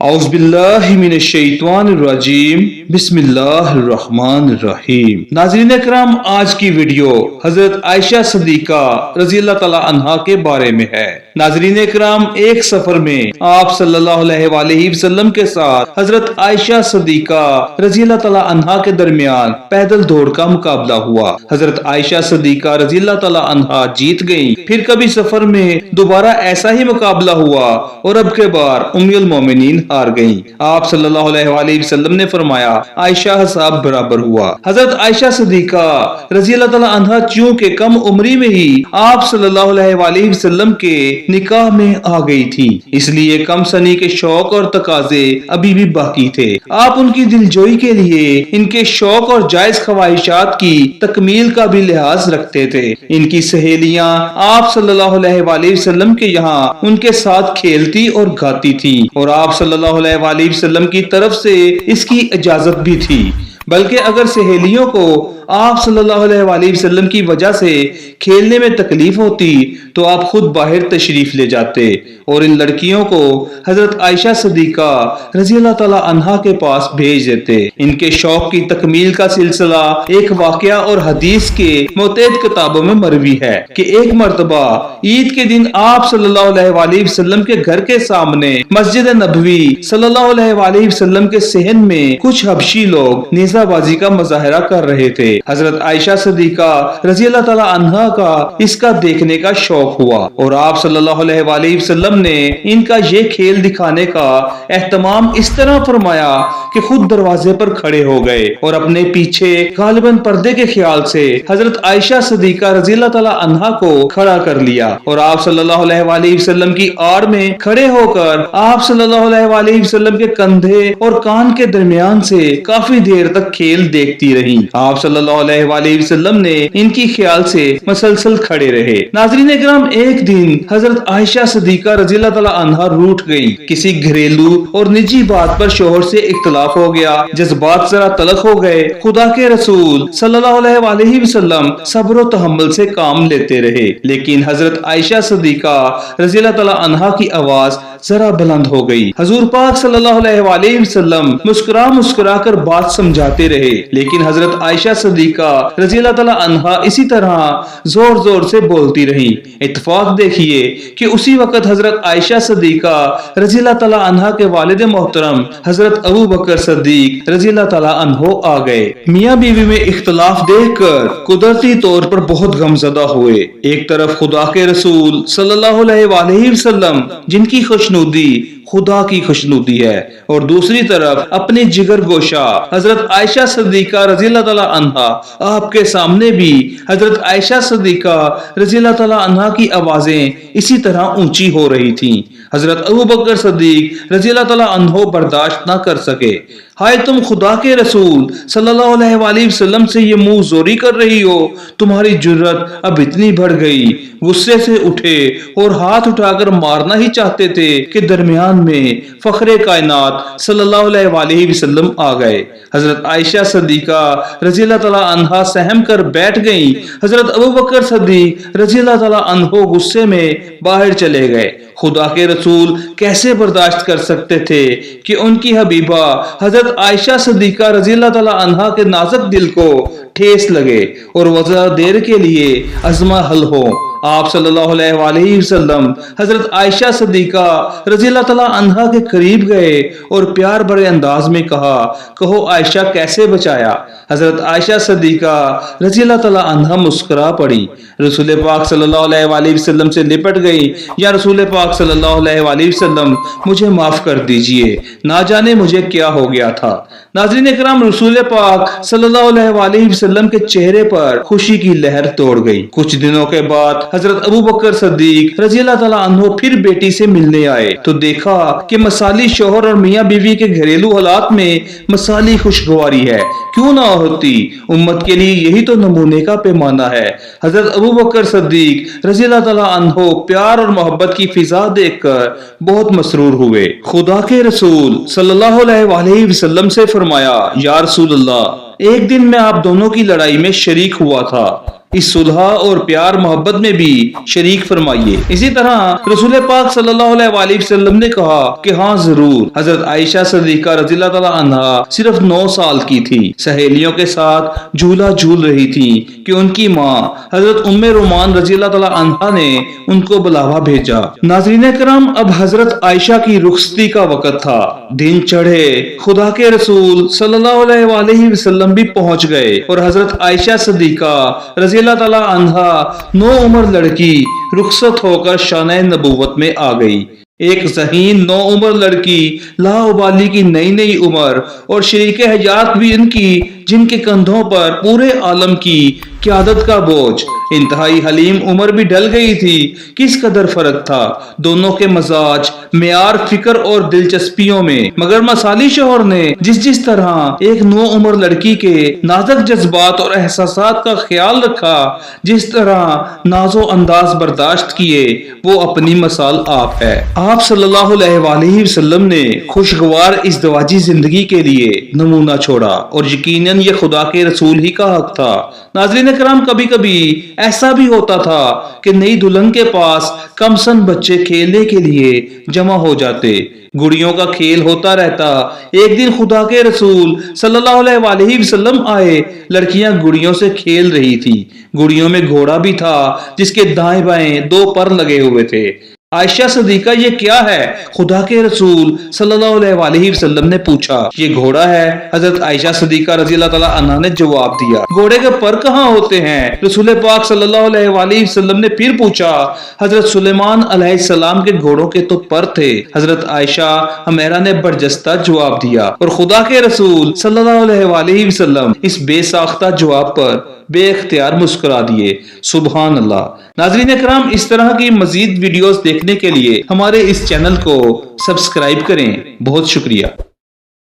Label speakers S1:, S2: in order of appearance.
S1: اعوذ باللہ من الشیطان الرجیم بسم اللہ الرحمن الرحیم۔ ناظرین اکرام، آج کی ویڈیو حضرت عائشہ صدیقہ رضی اللہ تعالی عنہا کے بارے میں ہے۔ ناظرین اکرام، ایک سفر میں آپ صلی اللہ علیہ وآلہ وسلم کے ساتھ حضرت عائشہ صدیقہ رضی اللہ تعالی عنہا کے درمیان پیدل دوڑ کا مقابلہ ہوا۔ حضرت عائشہ صدیقہ رضی اللہ تعالی عنہا جیت گئیں۔ پھر کبھی سفر میں دوبارہ ایسا ہی مقابلہ ہوا اور اب کے بار ام المومنین ہار گئیں۔ آپ صلی اللہ علیہ وآلہ وسلم نے فرمایا عائشہ حساب برابر ہوا۔ حضرت عائشہ صدیقہ رضی اللہ تعالی عنہا چونکہ کم عمری میں ہی آپ صلی اللہ علیہ وآلہ وسلم کے نکاح میں آ گئی تھی، اس لیے کم سنی کے شوق اور تقاضے ابھی بھی باقی تھے۔ آپ ان کی دلجوئی کے لیے ان کے شوق اور جائز خواہشات کی تکمیل کا بھی لحاظ رکھتے تھے۔ ان کی سہیلیاں آپ صلی اللہ علیہ وآلہ وسلم کے یہاں ان کے ساتھ کھیلتی اور گاتی تھی، اور آپ صلی اللہ علیہ وآلہ وسلم کی طرف سے اس کی اجازت بھی تھی۔ بلکہ اگر سہیلیوں کو آپ صلی اللہ علیہ وآلہ وسلم کی وجہ سے کھیلنے میں تکلیف ہوتی تو آپ خود باہر تشریف لے جاتے اور ان لڑکیوں کو حضرت عائشہ صدیقہ رضی اللہ تعالی عنہا کے پاس بھیج دیتے۔ ان کے شوق کی تکمیل کا سلسلہ ایک واقعہ اور حدیث کے متعدد کتابوں میں مروی ہے کہ ایک مرتبہ عید کے دن آپ صلی اللہ علیہ وآلہ وسلم کے گھر کے سامنے مسجد نبوی صلی اللہ علیہ وآلہ وسلم کے صحن میں کچھ حبشی لوگ نیزہ بازی کا مظاہرہ کر رہے تھے۔ حضرت عائشہ صدیقہ رضی اللہ تعالی عنہا کا اس کا دیکھنے کا شوق ہوا اور آپ صلی اللہ علیہ وآلہ وسلم نے ان کا یہ کھیل دکھانے کا اہتمام اس طرح فرمایا کہ خود دروازے پر کھڑے ہو گئے اور اپنے پیچھے غالباً پردے کے خیال سے حضرت عائشہ صدیقہ رضی اللہ تعالی عنہا کو کھڑا کر لیا اور آپ صلی اللہ علیہ وآلہ وسلم کی آڑ میں کھڑے ہو کر آپ صلی اللہ علیہ وآلہ وسلم کے کندھے اور کان کے درمیان سے کافی دیر تک کھیل دیکھتی رہی۔ آپ صلی اللہ علیہ وآلہ وسلم نے ان کی خیال سے مسلسل کھڑے رہے۔ ناظرین اکرام، ایک دن حضرت عائشہ صدیقہ رضی اللہ تعالی عنہا روٹھ گئی۔ کسی گھریلو اور نجی بات پر شوہر سے اختلاف ہو گیا، جذبات ذرا تلخ ہو گئے۔ خدا کے رسول صلی اللہ علیہ وآلہ وسلم صبر و تحمل سے کام لیتے رہے، لیکن حضرت عائشہ صدیقہ رضی اللہ تعالی عنہا کی آواز ذرا بلند ہو گئی۔ حضور پاک صلی اللہ علیہ وآلہ وسلم مسکرا کر بات سمجھاتے رہے، لیکن حضرت عائشہ صدیقہ رضی اللہ تعالی عنہا اسی طرح زور سے بولتی رہی۔ اتفاق دیکھیے کہ اسی وقت حضرت عائشہ صدیقہ رضی اللہ تعالی عنہا کے والد محترم حضرت ابو بکر صدیق رضی اللہ تعالی عنہ آ گئے۔ میاں بیوی میں اختلاف دیکھ کر قدرتی طور پر بہت غمزدہ ہوئے۔ ایک طرف خدا کے رسول صلی اللہ علیہ وآلہ وسلم جن کی خوشنودی خدا کی خوشنودی ہے، اور دوسری طرف اپنی جگر گوشہ حضرت عائشہ صدیقہ رضی اللہ تعالی عنہا۔ آپ کے سامنے بھی حضرت عائشہ صدیقہ رضی اللہ تعالی عنہا کی آوازیں اسی طرح اونچی ہو رہی تھیں۔ حضرت ابو بکر صدیق رضی اللہ تعالی عنہ برداشت نہ کر سکے۔ ہائے تم خدا کے رسول صلی اللہ علیہ وآلہ وسلم سے یہ منہ زوری کر رہی ہو، تمہاری جرت اب اتنی بڑھ گئی۔ غصے سے اٹھے اور ہاتھ اٹھا کر مارنا ہی چاہتے تھے کہ درمیان میں فخر کائنات صلی اللہ علیہ وآلہ وسلم آ گئے۔ حضرت عائشہ صدیقہ رضی اللہ تعالی عنہا سہم کر بیٹھ گئیں۔ حضرت ابو بکر صدیق رضی اللہ تعالی عنہ غصے میں باہر چلے گئے۔ خدا کے رسول کیسے برداشت کر سکتے تھے کہ ان کی حبیبہ حضرت عائشہ صدیقہ رضی اللہ تعالی عنہا کے نازک دل کو ٹھیس لگے اور وہ ذرا دیر کے لیے ازمہ حل ہو۔ آپ صلی اللہ علیہ وآلہ وسلم حضرت عائشہ صدیقہ رضی اللہ تعالی عنہا کے قریب گئے اور پیار بھرے انداز میں کہا، کہو عائشہ کیسے بچایا؟ حضرت عائشہ صدیقہ رضی اللہ تعالی عنہا مسکرا پڑی، رسول پاک صلی اللہ علیہ وآلہ وسلم سے لپٹ گئی، یا رسول پاک صلی اللہ علیہ وآلہ وسلم مجھے معاف کر دیجئے، نہ جانے مجھے کیا ہو گیا تھا۔ ناظرین اکرام، رسول پاک صلی اللہ علیہ وآلہ وسلم کے چہرے پر خوشی کی لہر توڑ گئی۔ کچھ دنوں کے بعد حضرت ابو بکر صدیق رضی اللہ تعالی عنہ پھر بیٹی سے ملنے آئے تو دیکھا کہ مثالی شوہر اور میاں بیوی کے گھریلو حالات میں مثالی خوشگواری ہے، کیوں نہ ہوتی؟ امت کے لیے یہی تو نمونے کا پیمانہ ہے۔ حضرت ابو بکر صدیق رضی اللہ تعالی عنہ پیار اور محبت کی فضا دیکھ کر بہت مسرور ہوئے۔ خدا کے رسول صلی اللہ علیہ وآلہ وسلم سے فرمایا، یا رسول اللہ، ایک دن میں آپ دونوں کی لڑائی میں شریک ہوا تھا۔ اس صلح اور پیار محبت میں بھی شریک فرمائیے۔ اسی طرح رسول پاک صلی اللہ علیہ وآلہ وسلم نے کہا کہ ہاں ضرور، حضرت عائشہ صدیقہ رضی اللہ تعالی عنہا صرف 9 سال کی تھی، سہیلیوں کے ساتھ جھولا جھول رہی تھی کہ ان کی ماں حضرت ام رومان رضی اللہ تعالی عنہا نے ان کو بلاوا بھیجا۔ ناظرین کرام، اب حضرت عائشہ کی رخصتی کا وقت تھا، دن چڑھے، خدا کے رسول صلی اللہ علیہ وآلہ وسلم بھی پہنچ گئے اور حضرت عائشہ صدیقہ رضی اللہ تعالی عنہا 9 عمر لڑکی رخصت ہو کر شانہ نبوت میں آ گئی۔ ایک ذہین 9 عمر لڑکی، لا ابالی کی نئی عمر اور شریک حیات بھی ان کی، جن کے کندھوں پر پورے عالم کی قیادت کا بوجھ، انتہائی حلیم عمر بھی ڈل گئی تھی۔ کس قدر فرق تھا دونوں کے مزاج، معیار، فکر اور دلچسپیوں میں، مگر مثالی شوہر نے جس طرح ایک 9 عمر لڑکی کے نازک جذبات اور احساسات کا خیال رکھا، جس طرح ناز و انداز برداشت کیے، وہ اپنی مثال آپ ہے۔ آپ صلی اللہ علیہ وآلہ وسلم نے خوشگوار ازدواجی زندگی کے لیے نمونہ چھوڑا اور یقیناً یہ خدا کے رسول ہی کا حق تھا۔ ناظرین کرام، کبھی کبھی ایسا بھی ہوتا تھا کہ نئی دلہن کے پاس کم سن بچے کھیلنے کے لیے جمع ہو جاتے، گڑیوں کا کھیل ہوتا رہتا۔ ایک دن خدا کے رسول صلی اللہ علیہ وآلہ وسلم آئے، لڑکیاں گڑیوں سے کھیل رہی تھی، گڑیوں میں گھوڑا بھی تھا جس کے دائیں بائیں 2 پر لگے ہوئے تھے۔ عائشہ صدیقہ، یہ کیا ہے؟ خدا کے رسول صلی اللہ علیہ وآلہ وسلم نے پوچھا۔ یہ گھوڑا ہے، حضرت عائشہ صدیقہ رضی اللہ تعالی عنہا نے جواب دیا۔ گھوڑے کے پر کہاں ہوتے ہیں؟ رسول پاک صلی اللہ علیہ وآلہ وسلم نے پھر پوچھا۔ حضرت سلیمان علیہ السلام کے گھوڑوں کے تو پر تھے، حضرت عائشہ حمیرہ نے برجستہ جواب دیا، اور خدا کے رسول صلی اللہ علیہ وآلہ وسلم اس بے ساختہ جواب پر بے اختیار مسکرا دیے۔ سبحان اللہ۔ ناظرین اکرام، اس طرح کی مزید ویڈیوز دیکھنے کے لیے ہمارے اس چینل کو سبسکرائب کریں۔ بہت شکریہ۔